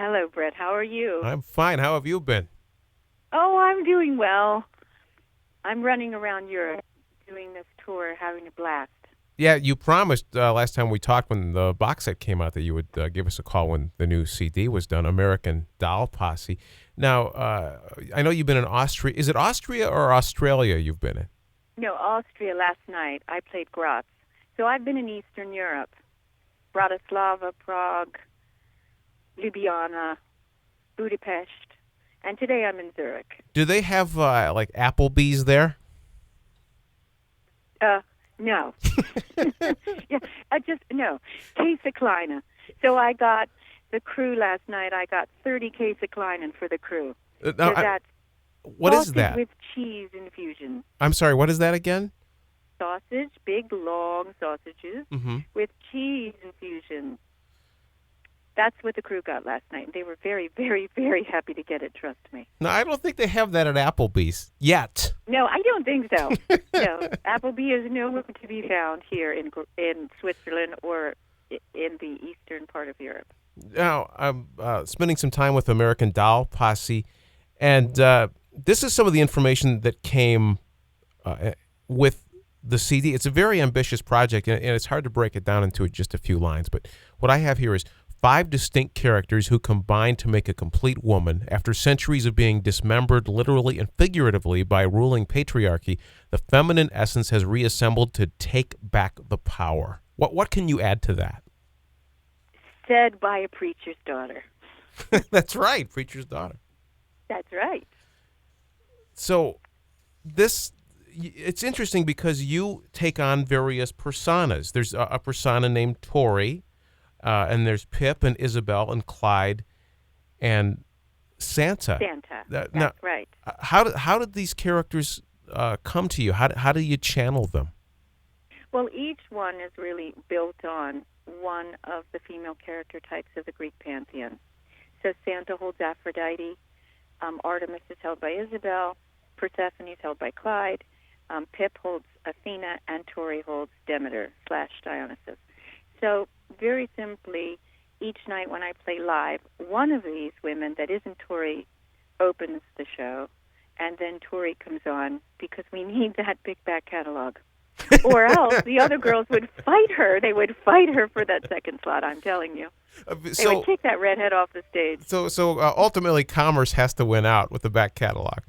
Hello, Brett. How are you? I'm fine. How have you been? Oh, I'm doing well. I'm running around Europe doing this tour, having a blast. Yeah, you promised last time we talked when the box set came out that you would give us a call when the new CD was done, American Doll Posse. Now, I know you've been in Austria. Is it Austria or Australia you've been in? No, Austria last night. I played Graz. So I've been in Eastern Europe. Bratislava, Prague, Ljubljana, Budapest, and today I'm in Zurich. Do they have like Applebee's there? No. Yeah, no. Käse Kleine. So I got the crew last night. I got 30 Käse Kleinen for the crew. Now, So that's what is sausage that? with cheese infusion. I'm sorry, what is that again? Sausage, big long sausages Mm-hmm. with cheese infusion. That's what the crew got last night. They were very, very, very happy to get it, trust me. No, I don't think they have that at Applebee's yet. No, I don't think so. No, Applebee is nowhere to be found here in Switzerland or in the eastern part of Europe. Now, I'm spending some time with American Doll Posse, and this is some of the information that came with the CD. It's a very ambitious project, and it's hard to break it down into just a few lines. But what I have here is 5 distinct characters who combine to make a complete woman. After centuries of being dismembered literally and figuratively by ruling patriarchy, the feminine essence has reassembled to take back the power. What can you add to that? Said by a preacher's daughter. That's right, preacher's daughter. That's right. So it's interesting because you take on various personas. There's a persona named Tori, and there's Pip and Isabel and Clyde and Santa. That's right. How did these characters come to you? How do you channel them? Well, each one is really built on one of the female character types of the Greek pantheon. So Santa holds Aphrodite, Artemis is held by Isabel, Persephone is held by Clyde, Pip holds Athena, and Tori holds Demeter/Dionysus. So very simply, each night when I play live, one of these women that isn't Tori opens the show, and then Tori comes on because we need that big back catalog. Or else the other girls would fight her. They would fight her for that second slot, I'm telling you. They would kick that redhead off the stage. So ultimately, commerce has to win out with the back catalog.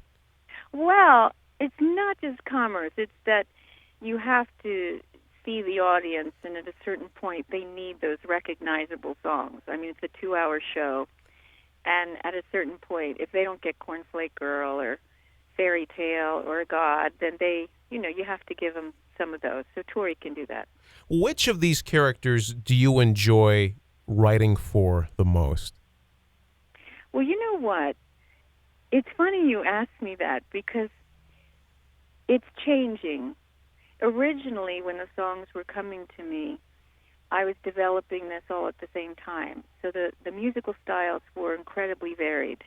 Well, it's not just commerce. It's that you have to see the audience, and at a certain point, they need those recognizable songs. I mean, it's a 2-hour show, and at a certain point, if they don't get Cornflake Girl or Fairy Tale or God, then you have to give them some of those. So Tori can do that. Which of these characters do you enjoy writing for the most? Well, you know what? It's funny you asked me that because it's changing. Originally, when the songs were coming to me, I was developing this all at the same time. So the musical styles were incredibly varied.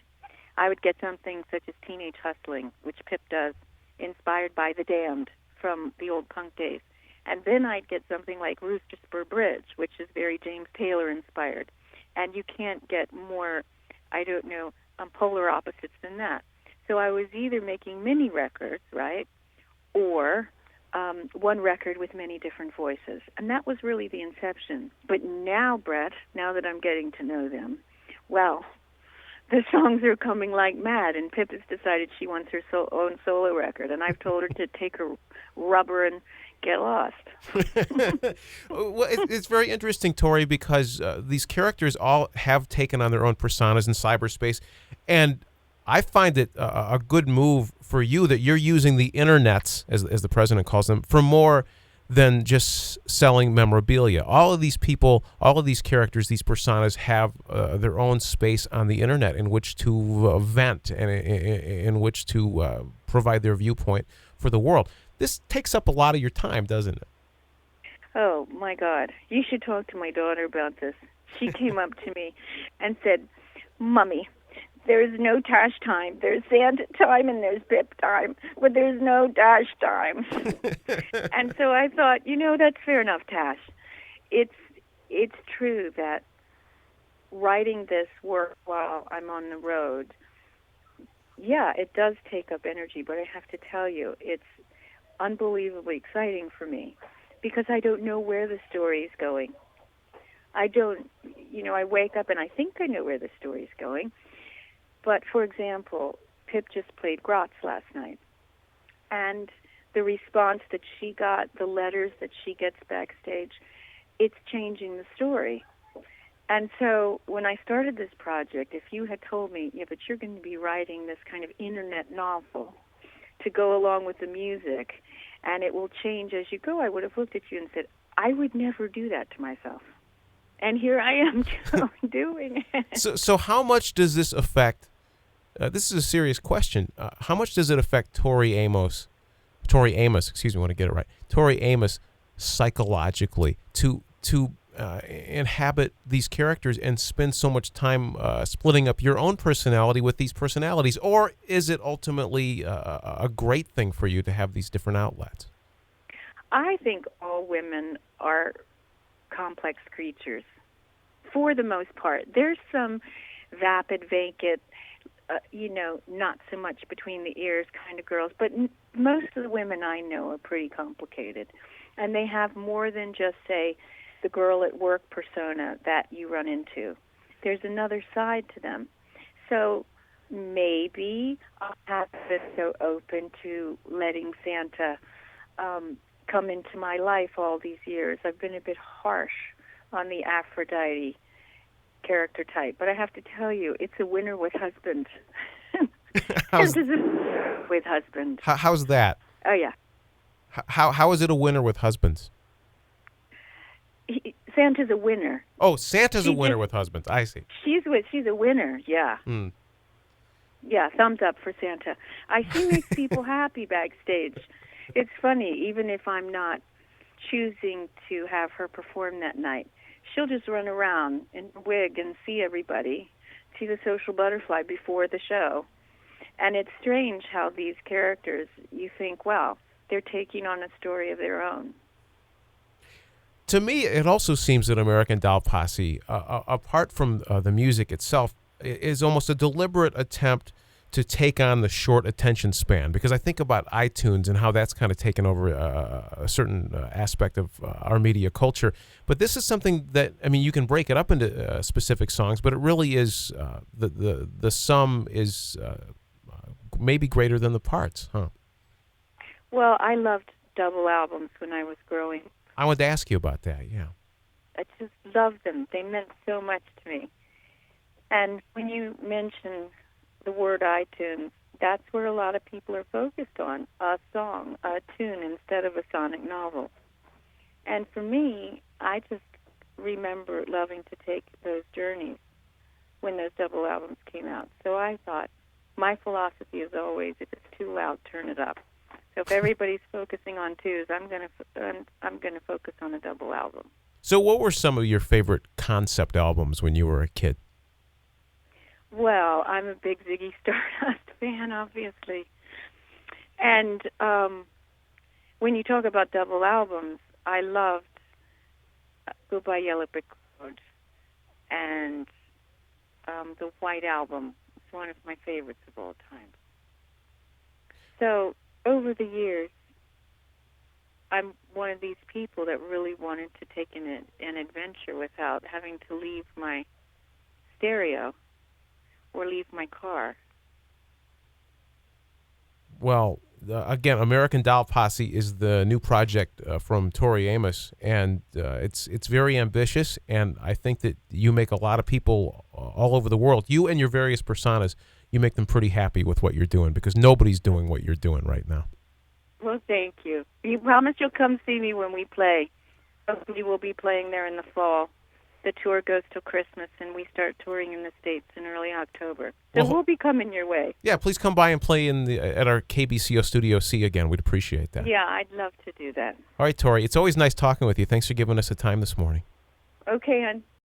I would get something such as Teenage Hustling, which Pip does, inspired by The Damned from the old punk days. And then I'd get something like Rooster Spur Bridge, which is very James Taylor inspired. And you can't get more, polar opposites than that. So I was either making mini records, right, or one record with many different voices. And that was really the inception. But now, Brett, now that I'm getting to know them, well, the songs are coming like mad, and Pip has decided she wants her own solo record, and I've told her to take her rubber and get lost. Well, it's very interesting, Tori, because these characters all have taken on their own personas in cyberspace, and I find it a good move for you that you're using the internets, as the president calls them, for more than just selling memorabilia. All of these people, all of these characters, these personas have their own space on the internet in which to vent and in which to provide their viewpoint for the world. This takes up a lot of your time, doesn't it? Oh, my God. You should talk to my daughter about this. She came up to me and said, Mummy, there's no Tash time. There's Santa time and there's Pip time, but there's no Dash time. And so I thought, that's fair enough, Tash. It's true that writing this work while I'm on the road, yeah, it does take up energy, but I have to tell you, it's unbelievably exciting for me because I don't know where the story is going. I don't, I wake up and I think I know where the story is going. But, for example, Pip just played Graz last night. And the response that she got, the letters that she gets backstage, it's changing the story. And so when I started this project, if you had told me, yeah, but you're going to be writing this kind of internet novel to go along with the music, and it will change as you go, I would have looked at you and said, I would never do that to myself. And here I am doing it. So how much does this affect, this is a serious question, how much does it affect Tori Amos, excuse me, I want to get it right, Tori Amos psychologically to inhabit these characters and spend so much time splitting up your own personality with these personalities? Or is it ultimately a great thing for you to have these different outlets? I think all women are complex creatures, for the most part. There's some vapid, vacant, not so much between the ears kind of girls, but most of the women I know are pretty complicated. And they have more than just, say, the girl at work persona that you run into. There's another side to them. So maybe I'll have been so open to letting Santa come into my life all these years. I've been a bit harsh on the Aphrodite character type, but I have to tell you, it's a winner with husbands. With husbands. How's that? Oh, yeah. How is it a winner with husbands? Santa's a winner. Oh, Santa's a winner with husbands. I see. She's a winner, yeah. Mm. Yeah, thumbs up for Santa. She makes people happy backstage. It's funny, even if I'm not choosing to have her perform that night, she'll just run around in a wig and see everybody, see the social butterfly before the show. And it's strange how these characters, you think, wow, they're taking on a story of their own. To me, it also seems that American Doll Posse, apart from the music itself, is almost a deliberate attempt to take on the short attention span. Because I think about iTunes and how that's kind of taken over a certain aspect of our media culture. But this is something that, you can break it up into specific songs, but it really is, the sum is maybe greater than the parts, huh? Well, I loved double albums when I was growing. I wanted to ask you about that, yeah. I just loved them. They meant so much to me. And when you mention the word iTunes, that's where a lot of people are focused on, a song, a tune, instead of a sonic novel. And for me, I just remember loving to take those journeys when those double albums came out. So I thought, my philosophy is always, if it's too loud, turn it up. So if everybody's focusing on twos, I'm going to focus on a double album. So what were some of your favorite concept albums when you were a kid? Well, I'm a big Ziggy Stardust fan, obviously. And when you talk about double albums, I loved Goodbye Yellow Brick Road and the White Album. It's one of my favorites of all time. So over the years, I'm one of these people that really wanted to take an adventure without having to leave my stereo or leave my car. Well, again, American Doll Posse is the new project from Tori Amos, and it's very ambitious, and I think that you make a lot of people all over the world, you and your various personas, you make them pretty happy with what you're doing, because nobody's doing what you're doing right now. Well, thank you. You promise you'll come see me when we play. Hopefully we'll be playing there in the fall. The tour goes till Christmas, and we start touring in the States in early October. So we'll be coming your way. Yeah, please come by and play at our KBCO Studio C again. We'd appreciate that. Yeah, I'd love to do that. All right, Tori, it's always nice talking with you. Thanks for giving us the time this morning. Okay, hon.